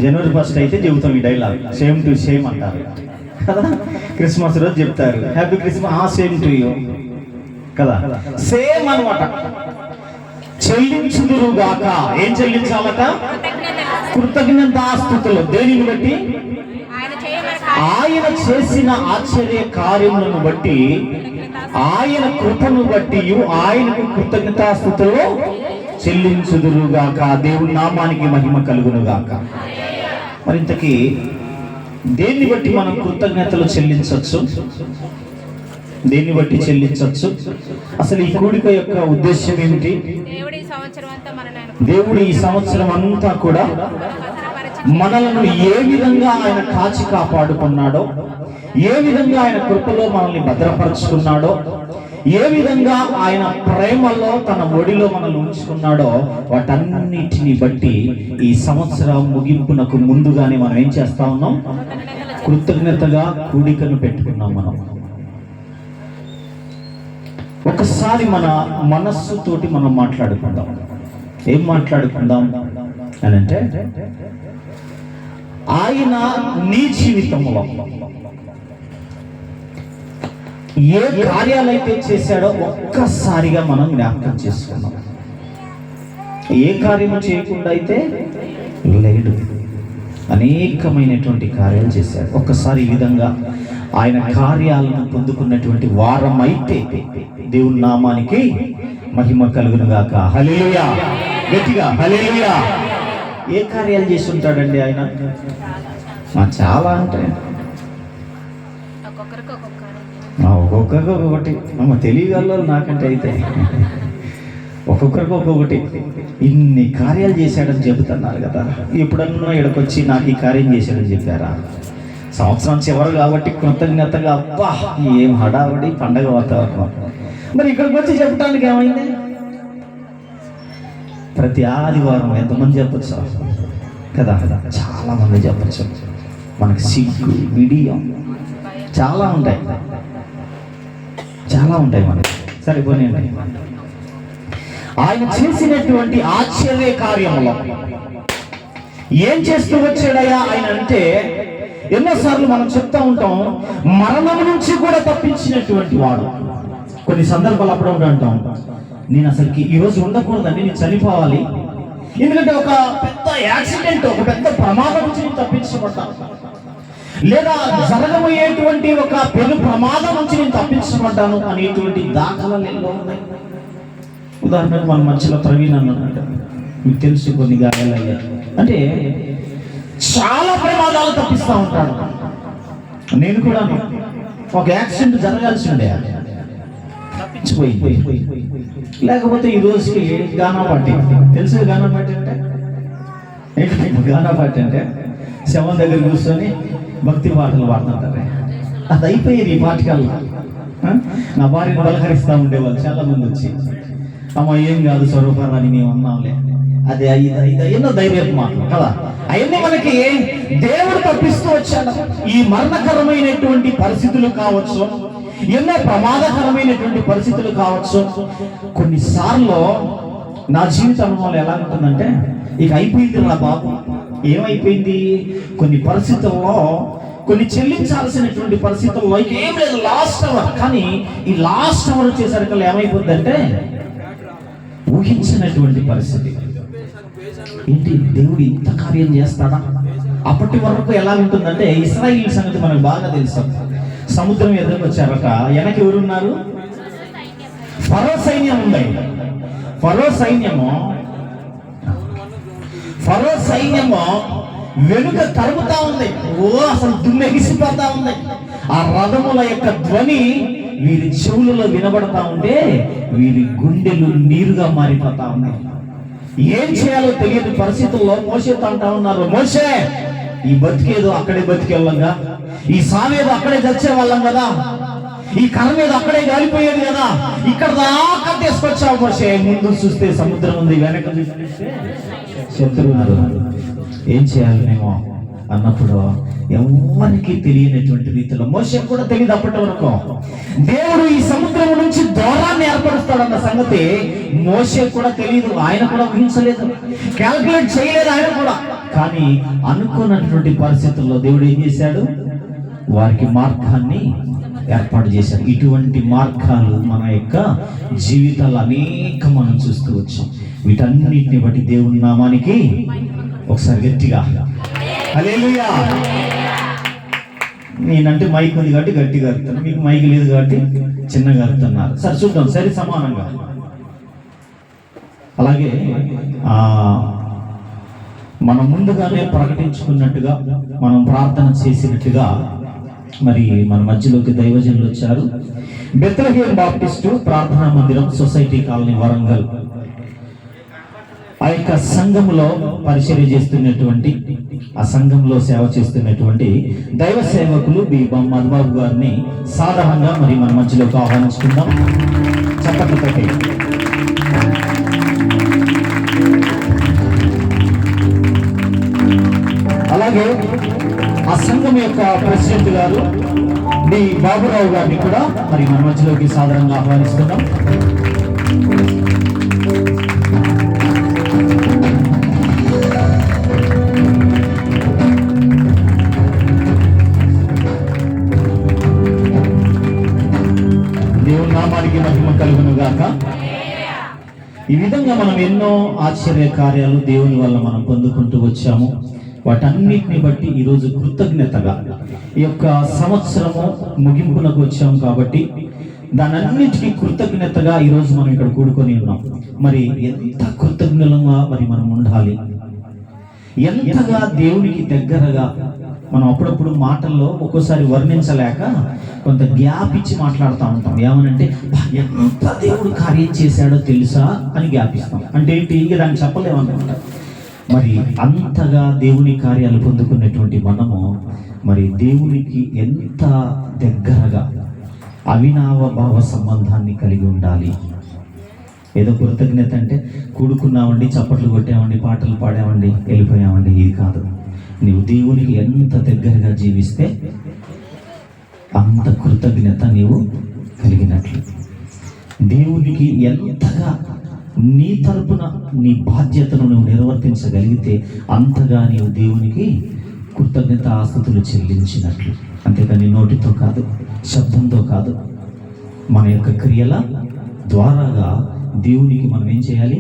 జనవరి 1 అయితే చెబుతాం ఈ డైలాగ్, సేమ్ టు సేమ్ అంటారు కదా. క్రిస్మస్ రోజు చెప్తారు happy Christmas, same to you కదా, సేమ్ అనమాట. చెల్లించుదురుగాక, ఏం చెల్లించాలట? కృతజ్ఞతాస్తుతులు. దేనిని బట్టి? ఆయన చేసిన ఆశ్చర్య కార్యములను బట్టి, ఆయన కృపను బట్టి ఆయనకు కృతజ్ఞతాస్తుతులు చెల్లించుదురుగాక. దేవుని నామానికి మహిమ కలుగునుగాక. మరి ఇంతకీ దేన్ని బట్టి మనం కృతజ్ఞతలు చెల్లించవచ్చు? దేన్ని బట్టి చెల్లించవచ్చు? అసలు ఈ కూడిక యొక్క ఉద్దేశం ఏమిటి? దేవుడు ఈ సంవత్సరం అంతా కూడా మనలను ఏ విధంగా ఆయన కాచి కాపాడుకున్నాడో, ఏ విధంగా ఆయన కృపలో మనల్ని భద్రపరుచుకున్నాడో, ఏ విధంగా ఆయన ప్రేమలో తన ఒడిలో మనల్ని ఉంచుకున్నాడో, వాటన్నిటిని బట్టి ఈ సంవత్సరం ముగింపునకు ముందుగానే మనం ఏం చేస్తా ఉన్నాం? కృతజ్ఞతగా కూడికను పెట్టుకున్నాం. మనం ఒకసారి మన మనస్సుతోటి మనం మాట్లాడుకుందాం. ఏం మాట్లాడుకుందాం అని అంటే, ఆయన నీ జీవితంలో ఏ కార్యాలైతే చేశాడో ఒక్కసారిగా మనం జ్ఞాపకం చేసుకున్నాం. ఏ కార్యము చేయకుండా అయితే లేడు, అనేకమైనటువంటి కార్యాలు చేశాడు. ఒక్కసారి ఈ విధంగా ఆయన కార్యాలను పొందుకున్నటువంటి వారం అయితే దేవుని నామానికి మహిమ కలుగునుగాక. హల్లెలూయా, గట్టిగా హల్లెలూయా. ఏ కార్యాలు చేసి ఉంటాడండి ఆయన? చాలా అంటే ఒక్కొక్కరికి ఒక్కొక్కటి. తెలియగలరు నాకంటే అయితే ఒక్కొక్కరికి ఒక్కొక్కటి. ఇన్ని కార్యాలు చేశాడని చెబుతున్నారు కదా. ఎప్పుడన్నా ఇక్కడికొచ్చి నాకు ఈ కార్యం చేశాడని చెప్పారా? సంవత్సరం చివరి కాబట్టి కృతజ్ఞతగా అబ్బా ఏం హడావడి పండగ వాతావరణం. మరి ఇక్కడికి వచ్చి చెప్పడానికి ఏమైంది? ప్రతి ఆదివారం ఎంతమంది చెప్పచ్చు కదా? చాలా మంది చెప్పచ్చు. మనకి సిగ్గు, బిడియం చాలా ఉంటాయి, చాలా ఉంటాయి మనకి. సరిపోయినాయి. ఆయన చేసినటువంటి ఆశ్చర్య కార్యములో ఏం చేస్తూ వచ్చాడయ్యా ఆయన అంటే, ఎన్నోసార్లు మనం చెప్తా ఉంటాం, మరణం నుంచి కూడా తప్పించినటువంటి వాడు. కొన్ని సందర్భాలు అప్పుడు అంటాం, నేను అసలుకి ఈరోజు ఉండకూడదండి, నేను చనిపోవాలి, ఎందుకంటే ఒక పెద్ద యాక్సిడెంట్, ఒక పెద్ద ప్రమాదం నుంచి నేను తప్పించబడ్డాను, లేదా జరగబోయేటువంటి ఒక పెను ప్రమాదం నుంచి నేను తప్పించబడ్డాను అనేటువంటి దాఖలాలు ఎన్నో ఉన్నాయి. ఉదాహరణకు మన మధ్యలో ప్రవీణ్ అన్నట్టు మీకు తెలుసు, కొన్ని గాయాలయ్యాయి అంటే చాలా ప్రమాదాలు తప్పిస్తూ ఉంటాడు. నేను కూడా ఒక యాక్సిడెంట్ జరగాల్సి ఉండే, తప్పించిపోయింది. లేకపోతే ఈ రోజుకి గానా పార్టీ తెలుసు. గానా పార్టీ అంటే ఏంటి? గానా పార్టీ అంటే శవం దగ్గర కూర్చొని భక్తి పాటలు పాడుతుంటారు. అది అయిపోయేది ఈ పాటకల్లా. నా భార్యను పలకరిస్తూ ఉండేవాళ్ళు చాలా మంది వచ్చి, అమ్మ ఏం కాదు స్వరూపాలని మేము ఉన్నాంలే, అది ఎన్నో ధైర్యం మాటలు కదా. అవన్నీ మనకి దేవుడు తప్పిస్తూ వచ్చాడు. ఈ మరణకరమైనటువంటి పరిస్థితులు కావచ్చు, ఎన్నో ప్రమాదకరమైనటువంటి పరిస్థితులు కావచ్చు. కొన్నిసార్లు నా జీవిత అనుభవం ఎలా ఉంటుందంటే, ఇక అయిపోయింది రా బాబు. ఏమైపోయింది? కొన్ని పరిస్థితుల్లో, కొన్ని చెల్లించాల్సినటువంటి పరిస్థితుల్లో ఇక ఏం లేదు, లాస్ట్ అవర్. కానీ ఈ లాస్ట్ అవర్ వచ్చేసరికి ఏమైపోద్ది అంటే, ఊహించినటువంటి పరిస్థితి. ఏంటి, దేవుడు ఇంత కార్యం చేస్తాడా? అప్పటి వరకు ఎలా ఉంటుందంటే, ఇశ్రాయేలు సంగతి మనకు బాగా తెలుసు. సముద్రం ఎదురుకు వచ్చారట, వెనక ఎవరున్నారు? ఫరో సైన్యం ఉంది. ఫరో సైన్యము వెనుక తరుముతా ఉంది. అసలు దుమ్మెగిసిపోతా ఉంది. ఆ రథముల యొక్క ధ్వని వీరి చెవులలో వినబడతా ఉంటే వీరి గుండెలు నీరుగా మారిపోతా ఉన్నాయి. ఏం చేయాలో తెలియని పరిస్థితుల్లో మోషేతో అంటా ఉన్నారు, మోషే ఈ బతికేదో అక్కడే బతికేవాళ్ళంగా, ఈ సావేదో అక్కడే చచ్చే వాళ్ళం కదా, ఈ కర్మ ఏదో అక్కడే గాలిపోయేది కదా, ఇక్కడ దాకా తీసుకొచ్చావు మోషే. ముందు చూస్తే సముద్రం ఉంది, వెనక చూస్తే శత్రువులు. ఏం చేయాలి మేము అన్నప్పుడు ఎవరికి తెలియనటువంటి రీతిలో, మోషేకు కూడా తెలియదు అప్పటి వరకు. దేవుడు ఈ సముద్రం నుంచి ద్వారాన్ని ఏర్పరుస్తాడన్న సంగతి మోషేకు కూడా తెలియదు, ఆయన కూడా ఊహించలేదు, క్యాల్కులేట్ చేయలేదు ఆయన కూడా. కానీ అనుకున్నటువంటి పరిస్థితుల్లో దేవుడు ఏం చేశాడు? వారికి మార్గాన్ని ఏర్పాటు చేశారు. ఇటువంటి మార్గాలు మన యొక్క జీవితాలు అనేక మనం చూస్తూ వచ్చాం. వీటన్నిటిని బట్టి దేవుని నామానికి ఒకసారి గట్టిగా హల్లెలూయా. నేనంటే మైక్ ఉంది కాబట్టి గట్టిగా అరుతాను, మీకు మైక్ లేదు కాబట్టి చిన్నగా అరుతున్నారు. సరే చూద్దాం, సరే సమానంగా. అలాగే మనం ముందుగానే ప్రకటించుకున్నట్టుగా, మనం ప్రార్థన చేసినట్టుగా మరి మన మధ్యలోకి దైవజనులు వచ్చారు. బెత్లెహేమ్ బాప్టిస్టు ప్రార్థనా మందిరం, సొసైటీ కాలనీ, వరంగల్, ఆ యొక్క సంఘంలో పరిచర్య చేస్తున్నటువంటి, ఆ సంఘంలో సేవ చేస్తున్నటువంటి దైవ సేవకులు బి మధుబాబు గారిని సాధారణంగా మరి మన మధ్యలోకి ఆహ్వానించుకుందాం. చప్పట్లతోటి. అలాగే ఆ సంఘం యొక్క ప్రెసిడెంట్ గారు డి బాబురావు గారిని కూడా మరి మన మధ్యలోకి సాధారణంగా ఆహ్వానిస్తున్నాం. దేవుని నామానికి మహిమ కలుగును గాక. ఈ విధంగా మనం ఎన్నో ఆశ్చర్య కార్యాలు దేవుని వల్ల మనం పొందుకుంటూ వచ్చాము. వాటన్నిటిని బట్టి ఈరోజు కృతజ్ఞతగా ఈ యొక్క సంవత్సరము ముగింపునకు వచ్చాం కాబట్టి దానన్నిటికీ కృతజ్ఞతగా ఈరోజు మనం ఇక్కడ కూడుకొని ఉన్నాం. మరి ఎంత కృతజ్ఞులంగా మరి మనం ఉండాలి, ఎంతగా దేవునికి దగ్గరగా. మనం అప్పుడప్పుడు మాటల్లో ఒక్కోసారి వర్ణించలేక కొంత గ్యాప్ ఇచ్చి మాట్లాడుతూ ఉంటాం. ఏమనంటే ఎంత దేవుడు కార్యం చేశాడో తెలుసా అని గ్యాప్ ఇస్తాం. అంటే ఏంటి, ఇక దాన్ని చెప్పలేమన్నమాట. మరి అంతగా దేవుని కార్యాలు పొందుకున్నటువంటి మనము మరి దేవునికి ఎంత దగ్గరగా అవినావ భావ సంబంధాన్ని కలిగి ఉండాలి. ఏదో కృతజ్ఞత అంటే కూడుకున్నామండి, చప్పట్లు కొట్టామండి, పాటలు పాడామండి, వెళ్ళిపోయామండి, ఇది కాదు. నీవు దేవునికి ఎంత దగ్గరగా జీవిస్తే అంత కృతజ్ఞత నీవు కలిగినట్లు. దేవునికి ఎంతగా నీ తరపున నీ బాధ్యతను నువ్వు నిర్వర్తించగలిగితే అంతగా నీవు దేవునికి కృతజ్ఞత ఆస్తుతులు చెల్లించినట్లు. అంతేకాని నోటితో కాదు, శబ్దంతో కాదు, మన యొక్క క్రియల ద్వారాగా దేవునికి మనం ఏం చేయాలి?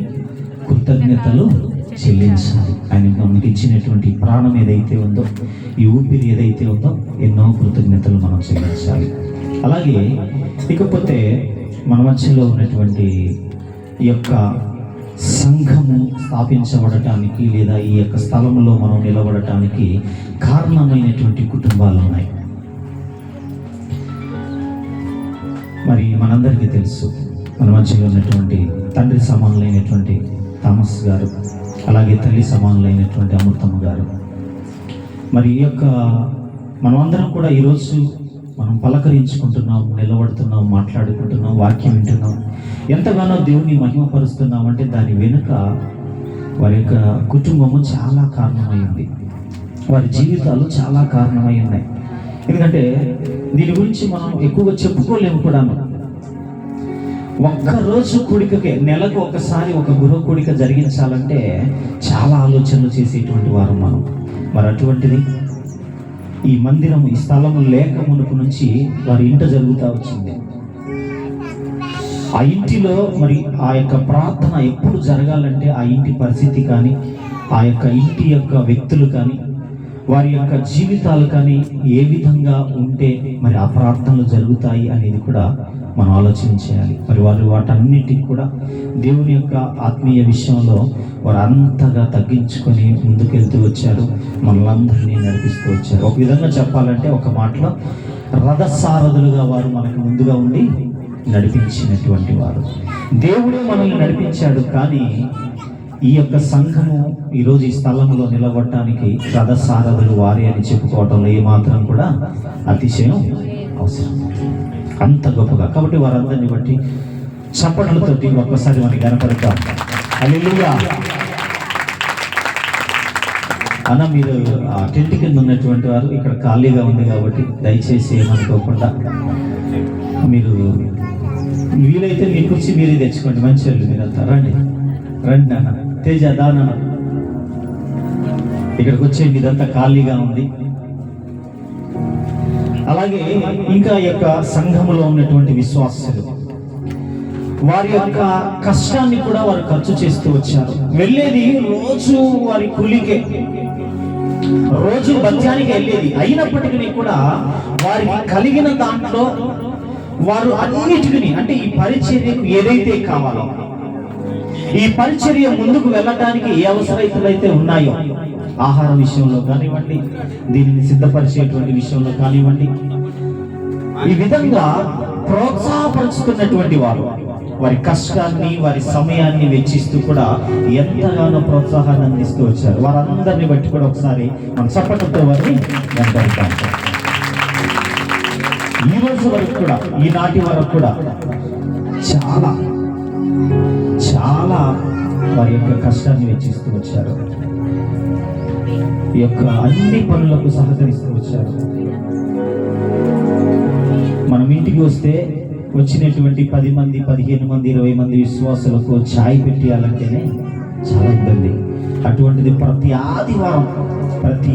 కృతజ్ఞతలు చెల్లించాలి. ఆయన మనకి ఇచ్చినటువంటి ప్రాణం ఏదైతే ఉందో, ఈ ఊపిరి ఏదైతే ఉందో, ఎన్నో కృతజ్ఞతలు మనం చెల్లించాలి. అలాగే ఇకపోతే మన మధ్యలో ఉన్నటువంటి ఈ యొక్క సంఘము స్థాపించబడటానికి లేదా ఈ యొక్క స్థలంలో మనం నిలబడటానికి కారణమైనటువంటి కుటుంబాలు ఉన్నాయి. మరి మనందరికీ తెలుసు, మన మధ్యలో ఉన్నటువంటి తండ్రి సమానులైనటువంటి థామస్ గారు, అలాగే తల్లి సమానులైనటువంటి అమృతమ్మ గారు. మరి ఈ యొక్క మనమందరం కూడా ఈరోజు మనం పలకరించుకుంటున్నాం, నిలబడుతున్నాం, మాట్లాడుకుంటున్నాం, వాక్యం వింటున్నాం, ఎంతగానో దేవుని మహిమపరుస్తున్నాం. అంటే దాని వెనుక వారి యొక్క కుటుంబము చాలా కారణమైంది, వారి జీవితాలు చాలా కారణమై ఉన్నాయి. ఎందుకంటే దీని గురించి మనం ఎక్కువగా చెప్పుకోలేము కూడాను. ఒక్కరోజు కూడికకే, నెలకు ఒకసారి ఒక గృహ కూడిక జరిగించాలంటే చాలా ఆలోచనలు చేసేటువంటి వారు మనం. మరి అటువంటిది ఈ మందిరం, ఈ స్థలము లేక మునుపు నుంచి వారి ఇంట జరుగుతూ వచ్చింది. ఆ ఇంటిలో మరి ఆ యొక్క ప్రార్థన ఎప్పుడు జరగాలంటే ఆ ఇంటి పరిస్థితి కానీ, ఆ యొక్క ఇంటి యొక్క వ్యక్తులు కానీ, వారి యొక్క జీవితాలు కానీ ఏ విధంగా ఉంటే మరి ఆ ప్రార్థనలు జరుగుతాయి అనేది కూడా మనం ఆలోచన చేయాలి. మరి వారు వాటన్నిటికి కూడా దేవుని యొక్క ఆత్మీయ విషయంలో వారు అంతగా తగ్గించుకొని ముందుకెళ్తూ వచ్చారు, మనలందరినీ నడిపిస్తూ వచ్చారు. ఒక విధంగా చెప్పాలంటే ఒక మాటలో రథసారథులుగా వారు మనకు ముందుగా ఉండి నడిపించినటువంటి వారు. దేవుడే మనల్ని నడిపించాడు. కానీ ఈ యొక్క సంఘము ఈరోజు ఈ స్థలంలో నిలబడటానికి రథసారథులు వారే అని చెప్పుకోవడంలో ఏమాత్రం కూడా అతిశయం అవసరం, అంత గొప్పగా. కాబట్టి వారందరినీ బట్టి చప్పట్లతోటి ఒక్కసారి మనకి కనపడతాం. హల్లెలూయా. అన్న మీరు ఆ టెంట్ కింద ఉన్నటువంటి వారు ఇక్కడ ఖాళీగా ఉంది కాబట్టి దయచేసి ఏమనుకోకుండా మీరు వీలైతే మీ కుర్చీ మీరే తెచ్చుకోండి. మంచి వాళ్ళు మీరంతా రండి రండి నాన్న. తేజ దాన ఇక్కడికి వచ్చేయండి, ఇదంతా ఖాళీగా ఉంది. అలాగే ఇంకా యొక్క సంఘములో ఉన్నటువంటి విశ్వాసులు వారి యొక్క కష్టాన్ని కూడా వారు ఖర్చు చేస్తూ వచ్చారు. వెళ్ళేది రోజు వారి కూలికే, రోజు మధ్యానికి వెళ్ళేది. అయినప్పటికీ కూడా వారికి కలిగిన దాంట్లో వారు అన్నిటికీ, అంటే ఈ పరిచర్యకు ఏదైతే కావాలో, ఈ పరిచర్య ముందుకు వెళ్ళడానికి ఏ అవసరమైతే ఉన్నాయో, ఆహార విషయంలో కానివ్వండి, దీనిని సిద్ధపరిచేటువంటి విషయంలో కానివ్వండి, ఈ విధంగా ప్రోత్సాహపరుచుతున్నటువంటి వారు వారి కష్టాన్ని వారి సమయాన్ని వెచ్చిస్తూ కూడా ఎంతగానో ప్రోత్సాహాన్ని అందిస్తూ వచ్చారు. వారందరినీ బట్టి కూడా ఒకసారి మన చప్పట్లతో వారిని వెంటాడుతాం. ఈ రోజు వరకు కూడా, ఈనాటి వరకు కూడా చాలా చాలా వారి యొక్క కష్టాన్ని వెచ్చిస్తూ వచ్చారు. ఈ యొక్క అన్ని పనులకు సహకరిస్తూ వచ్చారు. మనం ఇంటికి వస్తే వచ్చినటువంటి 10 మంది 15 మంది 20 మంది విశ్వాసులకు ఛాయ్ పెట్టేయాలంటేనే చాలా ఇబ్బంది. అటువంటిది ప్రతి ఆదివారం ప్రతి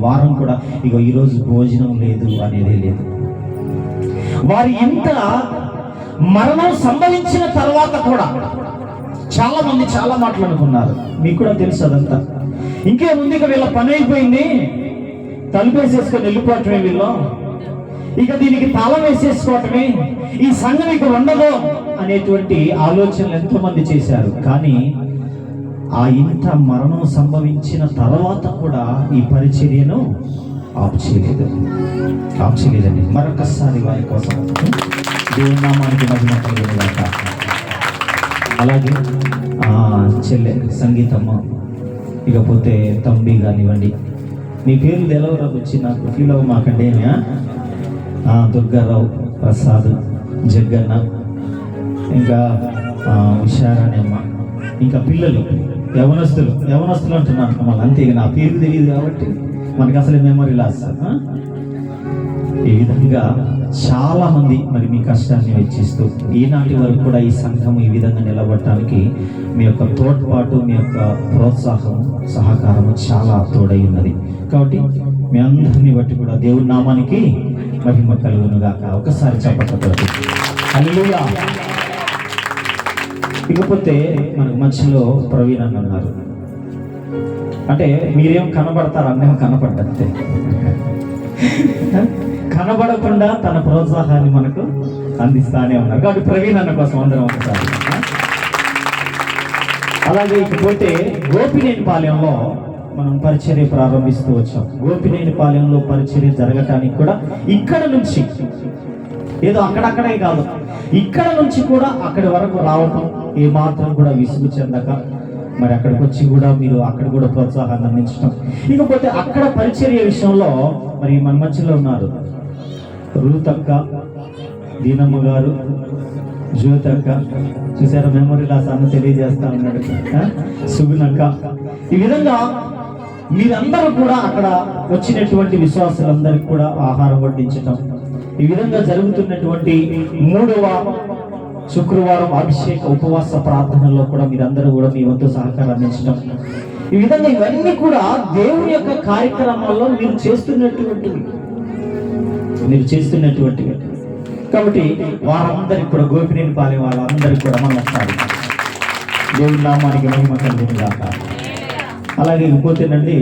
వారం కూడా ఇగో ఈరోజు భోజనం లేదు అనేది లేదు. వారి ఇంట మరణం సంభవించిన తర్వాత కూడా చాలా మంది చాలా మాట్లాడుకున్నారు. మీకు కూడా తెలుసు అదంతా. ఇంకేముంది, ఇక వీళ్ళ పని అయిపోయింది, తలుపేసేసుకొని వెళ్ళిపోవటమే, వీళ్ళు ఇక దీనికి తాళం వేసేసుకోవటమే, ఈ సంఘం ఇక ఉండదు అనేటువంటి ఆలోచనలు ఎంతో మంది చేశారు. కానీ ఆ ఇంట మరణం సంభవించిన తర్వాత కూడా ఈ పరిచర్యను ఆపు చేయలేదండి. మరొకసారి వారి కోసం దేవుని నామానికి మహిమ కలుగునుగాక. అలాగే చెల్లె సంగీతమ్మ, ఇకపోతే తంబి కానివ్వండి, మీ పేర్లు తెలవరా వచ్చి నాకు ఫీల్ అవ్వ మాకండి. దుర్గారావు, ప్రసాద్, జగ్గన్న, ఇంకా ఉషారాణి అమ్మ, ఇంకా పిల్లలు యవనస్తులు అంటున్నాను మళ్ళీ. అంతే, నా పేరు తెలియదు కాబట్టి మనకు అసలు మెమరీ లాస్. ఈ విధంగా చాలా మంది మరి మీ కష్టాన్ని వెచ్చిస్తూ ఈనాటి వరకు కూడా ఈ సంఘం ఈ విధంగా నిలబడటానికి మీ యొక్క తోడ్పాటు, మీ యొక్క ప్రోత్సాహం, సహకారము చాలా తోడై ఉన్నది. కాబట్టి మీ అందరిని బట్టి కూడా దేవుని నామానికి మహిమ కలుగునుగాక. ఒకసారి చెప్పకపోతే హల్లెలూయా. ఇకపోతే మనకు మధ్యలో ప్రవీణ్ అని అన్నారు. అంటే మీరేం కనబడతారు, అన్నేం కనపడ్డంతే. కనబడకుండా తన ప్రోత్సాహాన్ని మనకు అందిస్తానే ఉన్నారు. కాబట్టి ప్రవీణ్ అన్న కోసం అందరం ఒకసారి. అలాగే ఇకపోతే గోపినేనిపాలెంలో మనం పరిచర్య ప్రారంభిస్తూ వచ్చాం. గోపినేనిపాలెంలో పరిచర్య జరగటానికి కూడా ఇక్కడ నుంచి, ఏదో అక్కడక్కడే కాదు, ఇక్కడ నుంచి కూడా అక్కడి వరకు రావటం ఏమాత్రం కూడా విసుగు చెందక మరి అక్కడికి వచ్చి కూడా మీరు అక్కడ కూడా ప్రోత్సాహాన్ని అందించడం. ఇకపోతే అక్కడ పరిచర్య విషయంలో మరి మన మధ్యలో ఉన్నారు రూతక్క, దీనమ్మ గారు, జ్యోతక్క, చూసారా మెమరీ లాస్ అన్న తెలియజేస్తా ఉన్నాడు, సుగునక్క. ఈ విధంగా మీరందరూ కూడా అక్కడ వచ్చినటువంటి విశ్వాసులందరికీ కూడా ఆహారం వడ్డించటం, ఈ విధంగా జరుగుతున్నటువంటి 3వ శుక్రవారం అభిషేక ఉపవాస ప్రార్థనలో కూడా మీరందరూ కూడా మీ వంతు సహకారం అందించడం, ఈ విధంగా ఇవన్నీ కూడా దేవుని యొక్క కార్యక్రమాల్లో మీరు చేస్తున్నటువంటివి. కాబట్టి వారందరికి కూడా గోపినేనిపాలెం వాళ్ళందరికీ కూడా మనం ఒకసారి దేవుని నామానికి మహిమ కలుగునుగాక. అలాగే పోతేనండి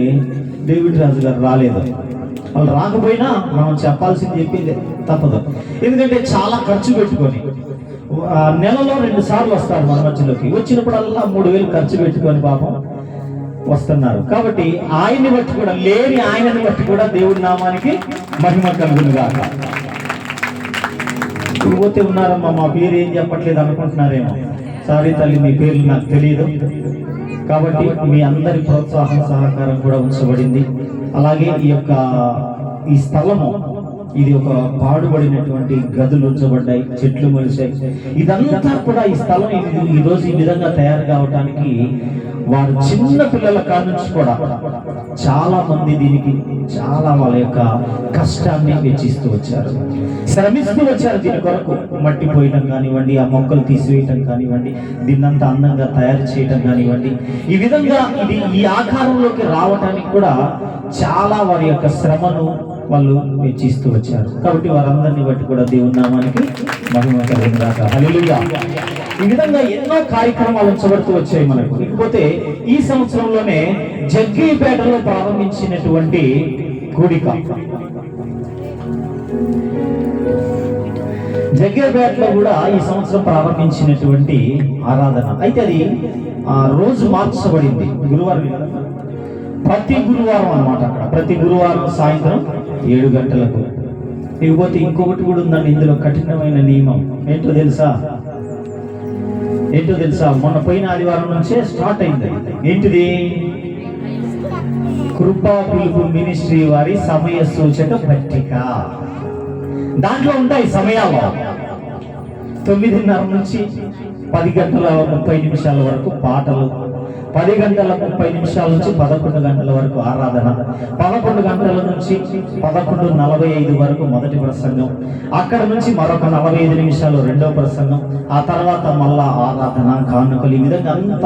డేవిడ్ రాజు గారు రాలేదు. వాళ్ళు రాకపోయినా మనం చెప్పాల్సింది చెప్పింది తప్పదు. ఎందుకంటే చాలా ఖర్చు పెట్టుకొని నెలలో 2 సార్లు వస్తారు మన మధ్యలోకి. వచ్చినప్పుడల్లా 3,000 ఖర్చు పెట్టుకొని పాపం వస్తున్నారు. కాబట్టి ఆయన్ని బట్టి కూడా, లేని ఆయనని బట్టి కూడా దేవుడి నామానికి మహిమ కలుగునుగాక. పోతే ఉన్నారమ్మా, మా పేరు ఏం చెప్పట్లేదు అనుకుంటున్నారేమో. సారీ తల్లి, మీ పేర్లు నాకు తెలియదు. కాబట్టి మీ అందరి ప్రోత్సాహం సహకారం కూడా ఉంచబడింది. అలాగే ఈ స్థలము ఇది ఒక పాడుబడినటువంటి గదులు ఉంచబడ్డాయి, చెట్లు మొలిసాయి. ఇదంతా కూడా ఈ స్థలం ఈ రోజు ఈ విధంగా తయారు కావడానికి వారు చిన్న పిల్లల కాడ నుంచి కూడా చాలా మంది దీనికి చాలా వాళ్ళ యొక్క కష్టాన్ని వెచ్చిస్తూ వచ్చారు, శ్రమిస్తూ వచ్చారు. దీని కొరకు మట్టి పోయటం కానివ్వండి, ఆ మొక్కలు తీసివేయటం కానివ్వండి, దీన్నంతా అందంగా తయారు చేయటం కానివ్వండి, ఈ విధంగా ఇది ఈ ఆకారంలోకి రావటానికి కూడా చాలా వారి యొక్క శ్రమను వాళ్ళు వెచ్చిస్తూ వచ్చారు. కాబట్టి వారందరినీ బట్టి కూడా దేవుని నామానికి మహిమ కలుగుగాక. హల్లెలూయా. ఈ విధంగా ఎన్నో కార్యక్రమాలు ఉంచబడుతూ వచ్చాయి మనకు. ఇకపోతే ఈ సంవత్సరంలోనే జగ్గయ్యపేటలో ప్రారంభించినటువంటి కూడిక, జగ్గయ్యపేటలో కూడా ఈ సంవత్సరం ప్రారంభించినటువంటి ఆరాధన. అయితే అది రోజు మార్చబడింది. గురువారం, ప్రతి గురువారం అన్నమాట. అక్కడ ప్రతి గురువారం సాయంత్రం 7 గంటలకు. ఇకపోతే ఇంకొకటి కూడా ఉందండి ఇందులో, కఠినమైన నియమం. ఏంటో తెలుసా? మొన్న పోయిన ఆదివారం నుంచే స్టార్ట్ అయింది. ఏంటిది? కృపా పిలుపు మినిస్ట్రీ వారి సమయ సూచక పట్టిక. దాంట్లో ఉంటాయి సమయాలు. 9:30 నుంచి 10:30 వరకు పాటలు, 10:30 నుంచి 11 గంటల వరకు ఆరాధన, 11 గంటల నుంచి 11:45 వరకు మొదటి ప్రసంగం, అక్కడ నుంచి మరొక 45 నిమిషాలు రెండో ప్రసంగం, ఆ తర్వాత మళ్ళా ఆరాధన, కానుకలు. ఈ విధంగా అంత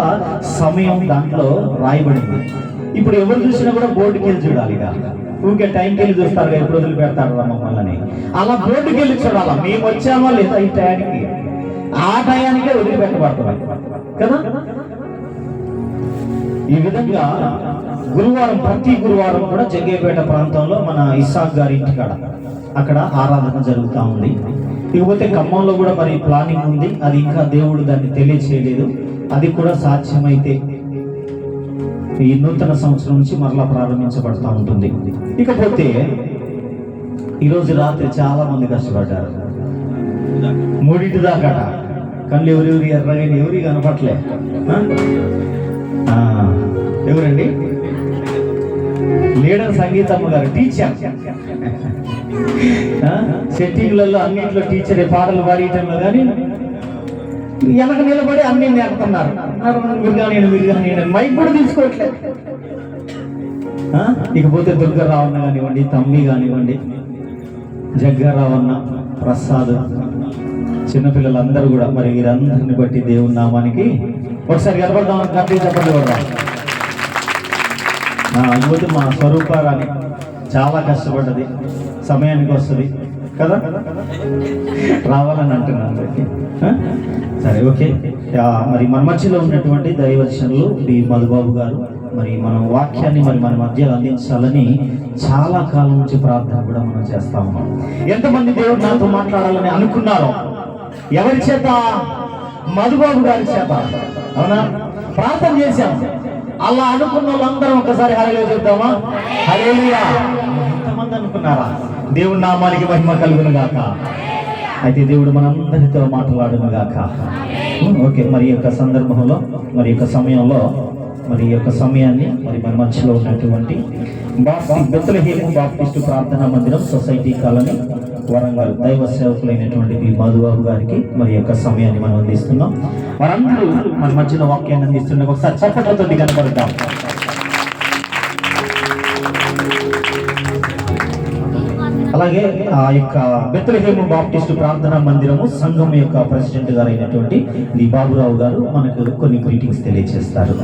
సమయం దాంట్లో రాయబడింది. ఇప్పుడు ఎవరు చూసినా కూడా బోర్డుకి వెళ్ళి చూడాలి. ఇక ఊరికే టైంకి వెళ్ళి చూస్తారు, ఎప్పుడు వదిలి పెడతాడు మమ్మల్ని. అలా బోర్డుకి వెళ్ళి చూడాలా, మేము వచ్చామా లేదా ఈ టయానికి, ఆ టయానికే వదిలిపెట్టబడుతున్నాం కదా. ఈ విధంగా గురువారం, ప్రతి గురువారం కూడా జగ్గయ్యపేట ప్రాంతంలో మన ఇస్సాక్ గారి ఇంటికాడ అక్కడ ఆరాధన జరుగుతూ ఉంది. ఇకపోతే ఖమ్మంలో కూడా మరి ప్లానింగ్ ఉంది, అది ఇంకా దేవుడు దాన్ని తెలియచేయలేదు. అది కూడా సాధ్యమైతే ఈ నూతన సంవత్సరం నుంచి మరలా ప్రారంభించబడతా ఉంటుంది. ఇకపోతే ఈరోజు రాత్రి చాలా మంది కష్టపడ్డారు, 3 దాకా. కళ్ళు ఎవరెవరి ఎర్రగా ఎవరి కనపట్లే. ఎవరండి? లీడర్ సంగీతమ్మ గారు, టీచర్. సెట్టింగ్లలో అన్నింటిలో టీచరే, పాటలు పాడటంలో కానీ వెనక నిలబడి అన్ని నేర్పుతున్నారు. మీరు మైక్ కూడా తీసుకోవట్లేదు. ఇకపోతే దుర్గారావన్న కానివ్వండి, తమ్మి కానివ్వండి, జగ్గారావన్న, ప్రసాద్, చిన్నపిల్లలందరూ కూడా మరి వీరందరిని బట్టి దేవుని నామానికి ఒకసారి కనపడదాం, గట్టి చెప్పండి కూడా. ఇంకోటి మా స్వరూపారాని చాలా కష్టపడ్డది, సమయానికి వస్తుంది కదా, రావాలని అంటున్నాను. సరే, ఓకే. మరి మన మధ్యలో ఉన్నటువంటి దైవజనులు డి మధుబాబు గారు మరి మన వాక్యాన్ని మరి మన మధ్యలో అందించాలని చాలా కాలం నుంచి ప్రార్థన కూడా మనం చేస్తా ఉన్నాం. ఎంతమంది దేవుడు నాతో మాట్లాడాలని అనుకున్నారో, ఎవరి చేత? మధుబాబు గారి చేత. అవునా? ప్రార్థన చేశాం. అలా అనుకున్న వాళ్ళందరం ఒకసారి హల్లెలూయా చెప్తామా? హల్లెలూయా. ఎంతమంది అనుకున్నారా? దేవుడి నామానికి మహిమ కలుగును గాక. అయితే దేవుడు మనందరితో మాట్లాడును గాక. ఓకే, మరి యొక్క సందర్భంలో, మరి యొక్క సమయంలో, మరి యొక్క సమయాన్ని మరి మన మధ్యలో ఉన్నటువంటి బెత్లెహేము బాప్టిస్టు ప్రార్థనా మందిరం, సొసైటీ కాలనీ, వరంగల్ దైవ సేవకులైనటువంటి బి మధుబాబు గారికి మరి యొక్క సమయాన్ని మనం అందిస్తున్నాం. వారందరూ మన మధ్యలో వాక్యాన్ని అందిస్తున్నాం. ఒకసారి చప్పట్లతో కనపడతాం. అలాగే ఆ యొక్క బెత్లెహేము బాప్టిస్టు ప్రార్థనా మందిరము సంఘం యొక్క ప్రెసిడెంట్ గారు అయినటువంటి డి బాబురావు గారు మనకు కొన్ని గ్రీటింగ్స్ తెలియజేస్తారు.